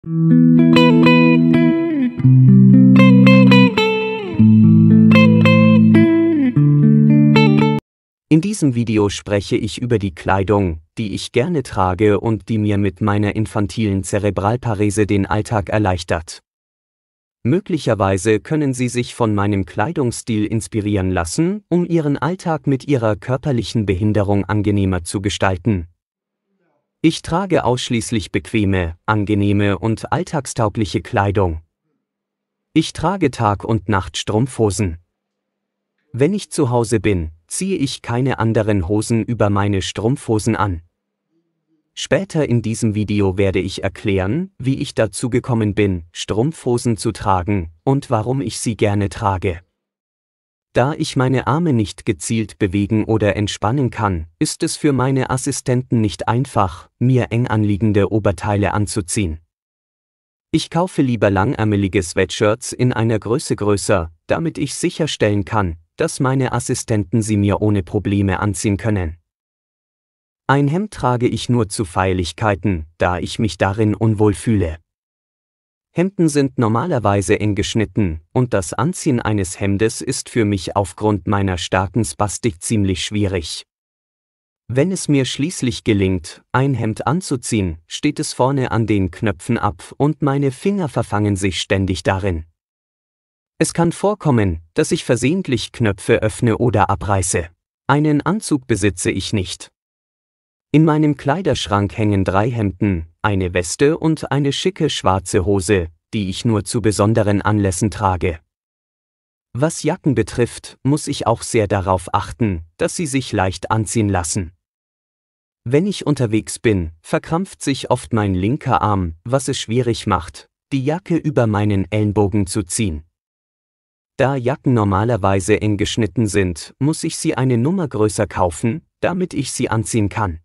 In diesem Video spreche ich über die Kleidung, die ich gerne trage und die mir mit meiner infantilen Zerebralparese den Alltag erleichtert. Möglicherweise können Sie sich von meinem Kleidungsstil inspirieren lassen, um Ihren Alltag mit Ihrer körperlichen Behinderung angenehmer zu gestalten. Ich trage ausschließlich bequeme, angenehme und alltagstaugliche Kleidung. Ich trage Tag- und Nacht-Strumpfhosen. Wenn ich zu Hause bin, ziehe ich keine anderen Hosen über meine Strumpfhosen an. Später in diesem Video werde ich erklären, wie ich dazu gekommen bin, Strumpfhosen zu tragen und warum ich sie gerne trage. Da ich meine Arme nicht gezielt bewegen oder entspannen kann, ist es für meine Assistenten nicht einfach, mir eng anliegende Oberteile anzuziehen. Ich kaufe lieber langärmelige Sweatshirts in einer Größe größer, damit ich sicherstellen kann, dass meine Assistenten sie mir ohne Probleme anziehen können. Ein Hemd trage ich nur zu Feierlichkeiten, da ich mich darin unwohl fühle. Hemden sind normalerweise eng geschnitten, und das Anziehen eines Hemdes ist für mich aufgrund meiner starken Spastik ziemlich schwierig. Wenn es mir schließlich gelingt, ein Hemd anzuziehen, steht es vorne an den Knöpfen ab und meine Finger verfangen sich ständig darin. Es kann vorkommen, dass ich versehentlich Knöpfe öffne oder abreiße. Einen Anzug besitze ich nicht. In meinem Kleiderschrank hängen 3 Hemden, eine Weste und eine schicke schwarze Hose, die ich nur zu besonderen Anlässen trage. Was Jacken betrifft, muss ich auch sehr darauf achten, dass sie sich leicht anziehen lassen. Wenn ich unterwegs bin, verkrampft sich oft mein linker Arm, was es schwierig macht, die Jacke über meinen Ellenbogen zu ziehen. Da Jacken normalerweise eng geschnitten sind, muss ich sie eine Nummer größer kaufen, damit ich sie anziehen kann.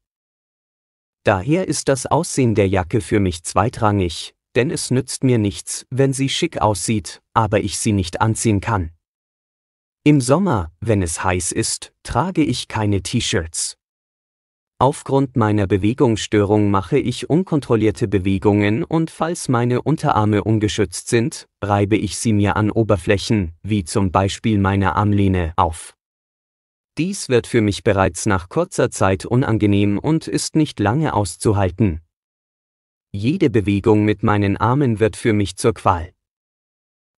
Daher ist das Aussehen der Jacke für mich zweitrangig, denn es nützt mir nichts, wenn sie schick aussieht, aber ich sie nicht anziehen kann. Im Sommer, wenn es heiß ist, trage ich keine T-Shirts. Aufgrund meiner Bewegungsstörung mache ich unkontrollierte Bewegungen und falls meine Unterarme ungeschützt sind, reibe ich sie mir an Oberflächen, wie zum Beispiel meiner Armlehne, auf. Dies wird für mich bereits nach kurzer Zeit unangenehm und ist nicht lange auszuhalten. Jede Bewegung mit meinen Armen wird für mich zur Qual.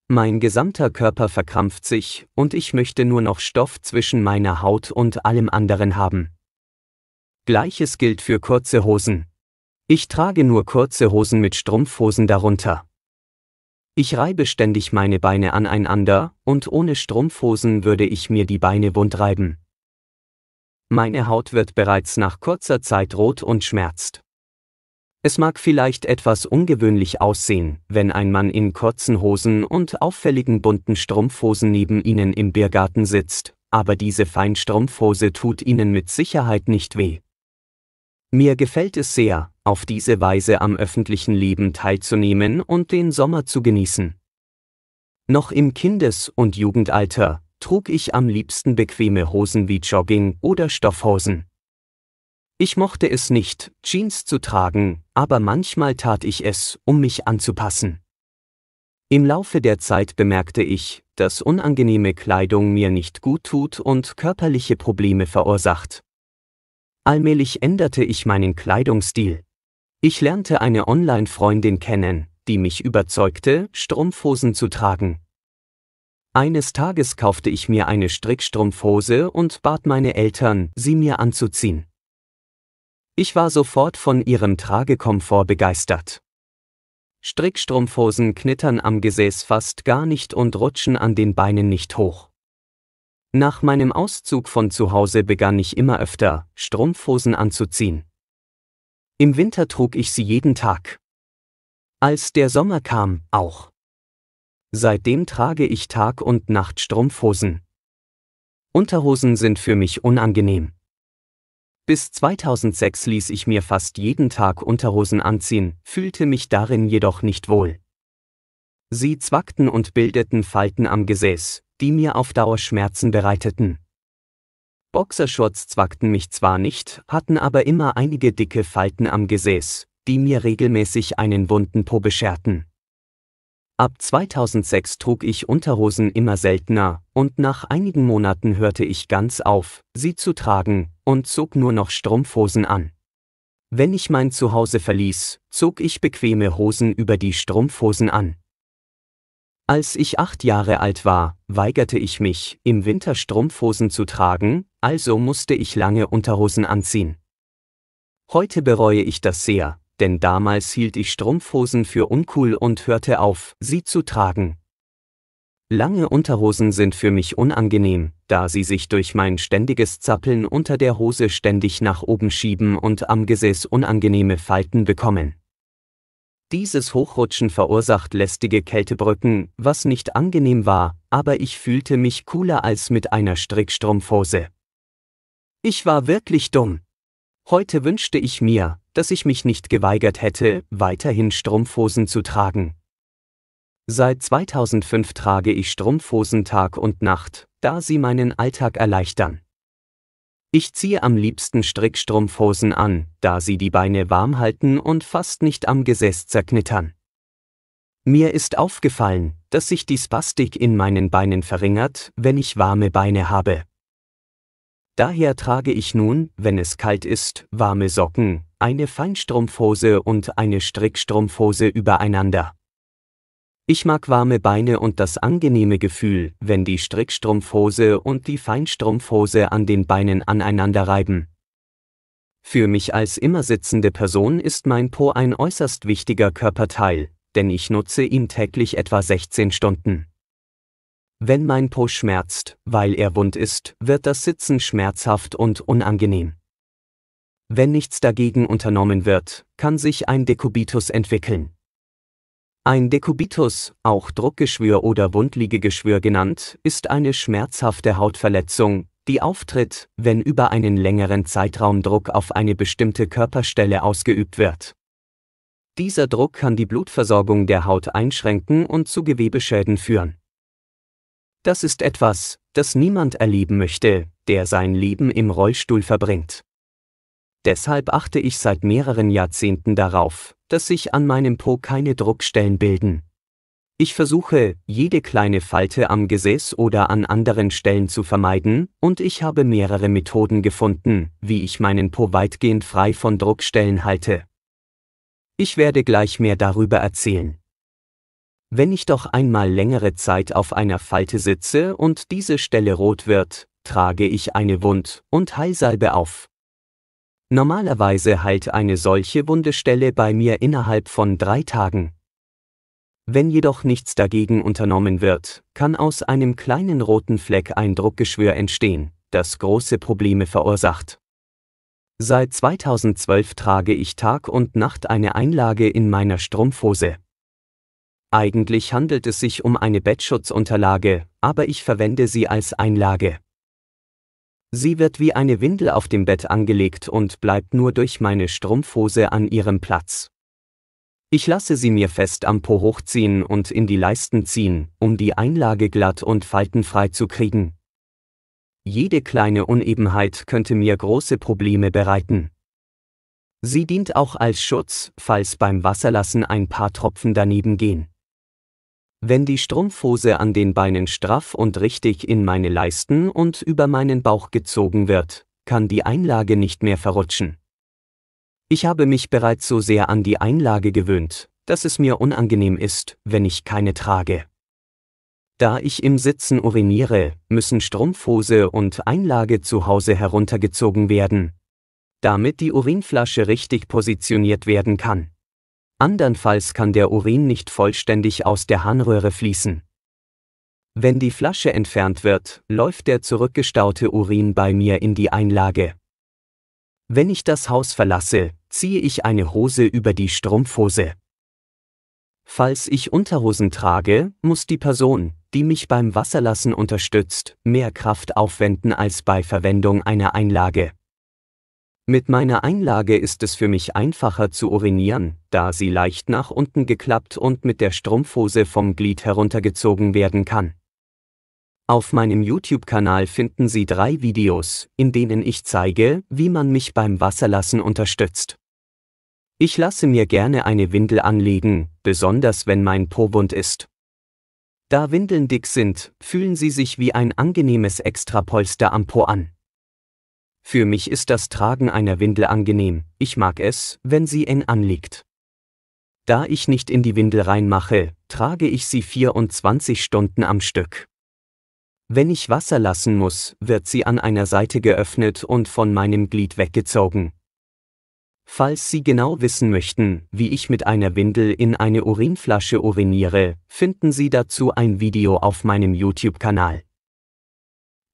Mein gesamter Körper verkrampft sich und ich möchte nur noch Stoff zwischen meiner Haut und allem anderen haben. Gleiches gilt für kurze Hosen. Ich trage nur kurze Hosen mit Strumpfhosen darunter. Ich reibe ständig meine Beine aneinander und ohne Strumpfhosen würde ich mir die Beine wund reiben. Meine Haut wird bereits nach kurzer Zeit rot und schmerzt. Es mag vielleicht etwas ungewöhnlich aussehen, wenn ein Mann in kurzen Hosen und auffälligen bunten Strumpfhosen neben Ihnen im Biergarten sitzt, aber diese Feinstrumpfhose tut Ihnen mit Sicherheit nicht weh. Mir gefällt es sehr, auf diese Weise am öffentlichen Leben teilzunehmen und den Sommer zu genießen. Noch im Kindes- und Jugendalter trug ich am liebsten bequeme Hosen wie Jogging- oder Stoffhosen. Ich mochte es nicht, Jeans zu tragen, aber manchmal tat ich es, um mich anzupassen. Im Laufe der Zeit bemerkte ich, dass unangenehme Kleidung mir nicht gut tut und körperliche Probleme verursacht. Allmählich änderte ich meinen Kleidungsstil. Ich lernte eine Online-Freundin kennen, die mich überzeugte, Strumpfhosen zu tragen. Eines Tages kaufte ich mir eine Strickstrumpfhose und bat meine Eltern, sie mir anzuziehen. Ich war sofort von ihrem Tragekomfort begeistert. Strickstrumpfhosen knittern am Gesäß fast gar nicht und rutschen an den Beinen nicht hoch. Nach meinem Auszug von zu Hause begann ich immer öfter, Strumpfhosen anzuziehen. Im Winter trug ich sie jeden Tag. Als der Sommer kam, auch. Seitdem trage ich Tag- und Nacht Strumpfhosen. Unterhosen sind für mich unangenehm. Bis 2006 ließ ich mir fast jeden Tag Unterhosen anziehen, fühlte mich darin jedoch nicht wohl. Sie zwackten und bildeten Falten am Gesäß, die mir auf Dauer Schmerzen bereiteten. Boxershorts zwackten mich zwar nicht, hatten aber immer einige dicke Falten am Gesäß, die mir regelmäßig einen wunden Po bescherten. Ab 2006 trug ich Unterhosen immer seltener, und nach einigen Monaten hörte ich ganz auf, sie zu tragen, und zog nur noch Strumpfhosen an. Wenn ich mein Zuhause verließ, zog ich bequeme Hosen über die Strumpfhosen an. Als ich 8 Jahre alt war, weigerte ich mich, im Winter Strumpfhosen zu tragen, also musste ich lange Unterhosen anziehen. Heute bereue ich das sehr, denn damals hielt ich Strumpfhosen für uncool und hörte auf, sie zu tragen. Lange Unterhosen sind für mich unangenehm, da sie sich durch mein ständiges Zappeln unter der Hose ständig nach oben schieben und am Gesäß unangenehme Falten bekommen. Dieses Hochrutschen verursacht lästige Kältebrücken, was nicht angenehm war, aber ich fühlte mich cooler als mit einer Strickstrumpfhose. Ich war wirklich dumm. Heute wünschte ich mir, dass ich mich nicht geweigert hätte, weiterhin Strumpfhosen zu tragen. Seit 2005 trage ich Strumpfhosen Tag und Nacht, da sie meinen Alltag erleichtern. Ich ziehe am liebsten Strickstrumpfhosen an, da sie die Beine warm halten und fast nicht am Gesäß zerknittern. Mir ist aufgefallen, dass sich die Spastik in meinen Beinen verringert, wenn ich warme Beine habe. Daher trage ich nun, wenn es kalt ist, warme Socken, eine Feinstrumpfhose und eine Strickstrumpfhose übereinander. Ich mag warme Beine und das angenehme Gefühl, wenn die Strickstrumpfhose und die Feinstrumpfhose an den Beinen aneinander reiben. Für mich als immer sitzende Person ist mein Po ein äußerst wichtiger Körperteil, denn ich nutze ihn täglich etwa 16 Stunden. Wenn mein Po schmerzt, weil er wund ist, wird das Sitzen schmerzhaft und unangenehm. Wenn nichts dagegen unternommen wird, kann sich ein Dekubitus entwickeln. Ein Dekubitus, auch Druckgeschwür oder Wundliegegeschwür genannt, ist eine schmerzhafte Hautverletzung, die auftritt, wenn über einen längeren Zeitraum Druck auf eine bestimmte Körperstelle ausgeübt wird. Dieser Druck kann die Blutversorgung der Haut einschränken und zu Gewebeschäden führen. Das ist etwas, das niemand erleben möchte, der sein Leben im Rollstuhl verbringt. Deshalb achte ich seit mehreren Jahrzehnten darauf, dass sich an meinem Po keine Druckstellen bilden. Ich versuche, jede kleine Falte am Gesäß oder an anderen Stellen zu vermeiden, und ich habe mehrere Methoden gefunden, wie ich meinen Po weitgehend frei von Druckstellen halte. Ich werde gleich mehr darüber erzählen. Wenn ich doch einmal längere Zeit auf einer Falte sitze und diese Stelle rot wird, trage ich eine Wund- und Heilsalbe auf. Normalerweise heilt eine solche wunde Stelle bei mir innerhalb von 3 Tagen. Wenn jedoch nichts dagegen unternommen wird, kann aus einem kleinen roten Fleck ein Druckgeschwür entstehen, das große Probleme verursacht. Seit 2012 trage ich Tag und Nacht eine Einlage in meiner Strumpfhose. Eigentlich handelt es sich um eine Bettschutzunterlage, aber ich verwende sie als Einlage. Sie wird wie eine Windel auf dem Bett angelegt und bleibt nur durch meine Strumpfhose an ihrem Platz. Ich lasse sie mir fest am Po hochziehen und in die Leisten ziehen, um die Einlage glatt und faltenfrei zu kriegen. Jede kleine Unebenheit könnte mir große Probleme bereiten. Sie dient auch als Schutz, falls beim Wasserlassen ein paar Tropfen daneben gehen. Wenn die Strumpfhose an den Beinen straff und richtig in meine Leisten und über meinen Bauch gezogen wird, kann die Einlage nicht mehr verrutschen. Ich habe mich bereits so sehr an die Einlage gewöhnt, dass es mir unangenehm ist, wenn ich keine trage. Da ich im Sitzen uriniere, müssen Strumpfhose und Einlage zu Hause heruntergezogen werden, damit die Urinflasche richtig positioniert werden kann. Andernfalls kann der Urin nicht vollständig aus der Harnröhre fließen. Wenn die Flasche entfernt wird, läuft der zurückgestaute Urin bei mir in die Einlage. Wenn ich das Haus verlasse, ziehe ich eine Hose über die Strumpfhose. Falls ich Unterhosen trage, muss die Person, die mich beim Wasserlassen unterstützt, mehr Kraft aufwenden als bei Verwendung einer Einlage. Mit meiner Einlage ist es für mich einfacher zu urinieren, da sie leicht nach unten geklappt und mit der Strumpfhose vom Glied heruntergezogen werden kann. Auf meinem YouTube-Kanal finden Sie 3 Videos, in denen ich zeige, wie man mich beim Wasserlassen unterstützt. Ich lasse mir gerne eine Windel anlegen, besonders wenn mein Po wund ist. Da Windeln dick sind, fühlen sie sich wie ein angenehmes Extrapolster am Po an. Für mich ist das Tragen einer Windel angenehm, ich mag es, wenn sie eng anliegt. Da ich nicht in die Windel reinmache, trage ich sie 24 Stunden am Stück. Wenn ich Wasser lassen muss, wird sie an einer Seite geöffnet und von meinem Glied weggezogen. Falls Sie genau wissen möchten, wie ich mit einer Windel in eine Urinflasche uriniere, finden Sie dazu ein Video auf meinem YouTube-Kanal.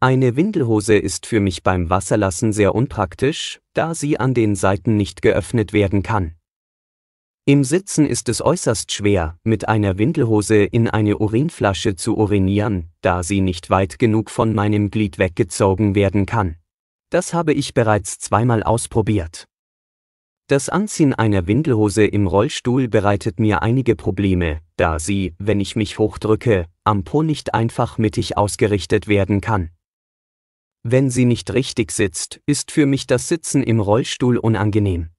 Eine Windelhose ist für mich beim Wasserlassen sehr unpraktisch, da sie an den Seiten nicht geöffnet werden kann. Im Sitzen ist es äußerst schwer, mit einer Windelhose in eine Urinflasche zu urinieren, da sie nicht weit genug von meinem Glied weggezogen werden kann. Das habe ich bereits zweimal ausprobiert. Das Anziehen einer Windelhose im Rollstuhl bereitet mir einige Probleme, da sie, wenn ich mich hochdrücke, am Po nicht einfach mittig ausgerichtet werden kann. Wenn sie nicht richtig sitzt, ist für mich das Sitzen im Rollstuhl unangenehm.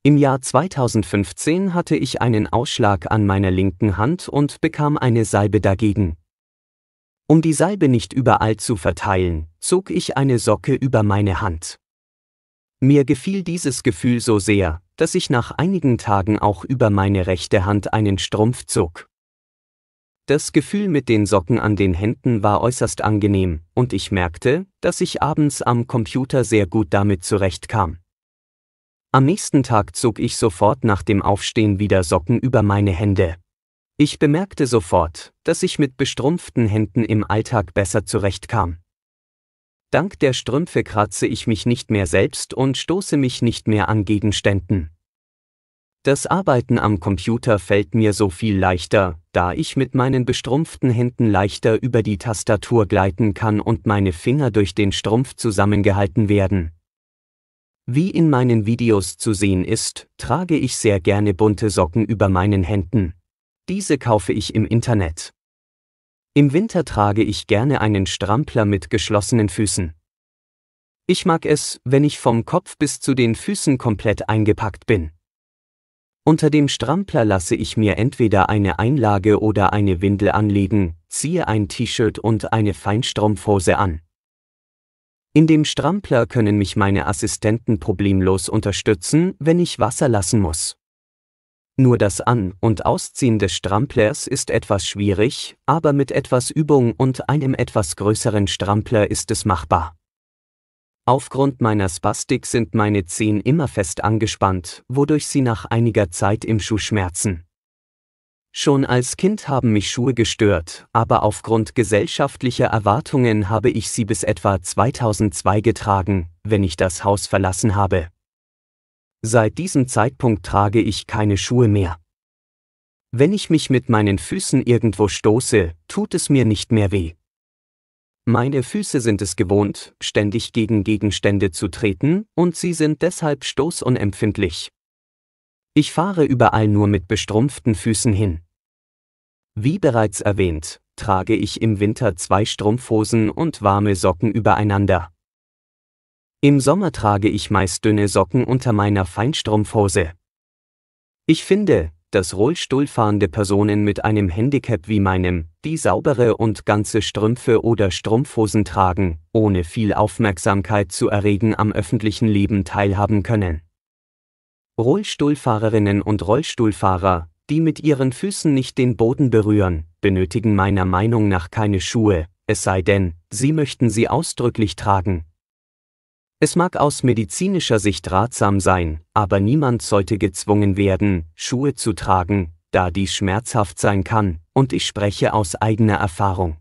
Im Jahr 2015 hatte ich einen Ausschlag an meiner linken Hand und bekam eine Salbe dagegen. Um die Salbe nicht überall zu verteilen, zog ich eine Socke über meine Hand. Mir gefiel dieses Gefühl so sehr, dass ich nach einigen Tagen auch über meine rechte Hand einen Strumpf zog. Das Gefühl mit den Socken an den Händen war äußerst angenehm, und ich merkte, dass ich abends am Computer sehr gut damit zurechtkam. Am nächsten Tag zog ich sofort nach dem Aufstehen wieder Socken über meine Hände. Ich bemerkte sofort, dass ich mit bestrumpften Händen im Alltag besser zurechtkam. Dank der Strümpfe kratze ich mich nicht mehr selbst und stoße mich nicht mehr an Gegenständen. Das Arbeiten am Computer fällt mir so viel leichter, da ich mit meinen bestrumpften Händen leichter über die Tastatur gleiten kann und meine Finger durch den Strumpf zusammengehalten werden. Wie in meinen Videos zu sehen ist, trage ich sehr gerne bunte Socken über meinen Händen. Diese kaufe ich im Internet. Im Winter trage ich gerne einen Strampler mit geschlossenen Füßen. Ich mag es, wenn ich vom Kopf bis zu den Füßen komplett eingepackt bin. Unter dem Strampler lasse ich mir entweder eine Einlage oder eine Windel anlegen, ziehe ein T-Shirt und eine Feinstrumpfhose an. In dem Strampler können mich meine Assistenten problemlos unterstützen, wenn ich Wasser lassen muss. Nur das An- und Ausziehen des Stramplers ist etwas schwierig, aber mit etwas Übung und einem etwas größeren Strampler ist es machbar. Aufgrund meiner Spastik sind meine Zehen immer fest angespannt, wodurch sie nach einiger Zeit im Schuh schmerzen. Schon als Kind haben mich Schuhe gestört, aber aufgrund gesellschaftlicher Erwartungen habe ich sie bis etwa 2002 getragen, wenn ich das Haus verlassen habe. Seit diesem Zeitpunkt trage ich keine Schuhe mehr. Wenn ich mich mit meinen Füßen irgendwo stoße, tut es mir nicht mehr weh. Meine Füße sind es gewohnt, ständig gegen Gegenstände zu treten, und sie sind deshalb stoßunempfindlich. Ich fahre überall nur mit bestrumpften Füßen hin. Wie bereits erwähnt, trage ich im Winter 2 Strumpfhosen und warme Socken übereinander. Im Sommer trage ich meist dünne Socken unter meiner Feinstrumpfhose. Ich finde, dass rollstuhlfahrende Personen mit einem Handicap wie meinem, die saubere und ganze Strümpfe oder Strumpfhosen tragen, ohne viel Aufmerksamkeit zu erregen am öffentlichen Leben teilhaben können. Rollstuhlfahrerinnen und Rollstuhlfahrer, die mit ihren Füßen nicht den Boden berühren, benötigen meiner Meinung nach keine Schuhe, es sei denn, sie möchten sie ausdrücklich tragen. Es mag aus medizinischer Sicht ratsam sein, aber niemand sollte gezwungen werden, Schuhe zu tragen, da dies schmerzhaft sein kann, und ich spreche aus eigener Erfahrung.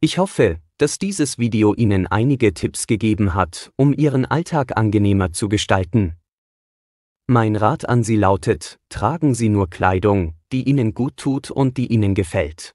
Ich hoffe, dass dieses Video Ihnen einige Tipps gegeben hat, um Ihren Alltag angenehmer zu gestalten. Mein Rat an Sie lautet: Tragen Sie nur Kleidung, die Ihnen gut tut und die Ihnen gefällt.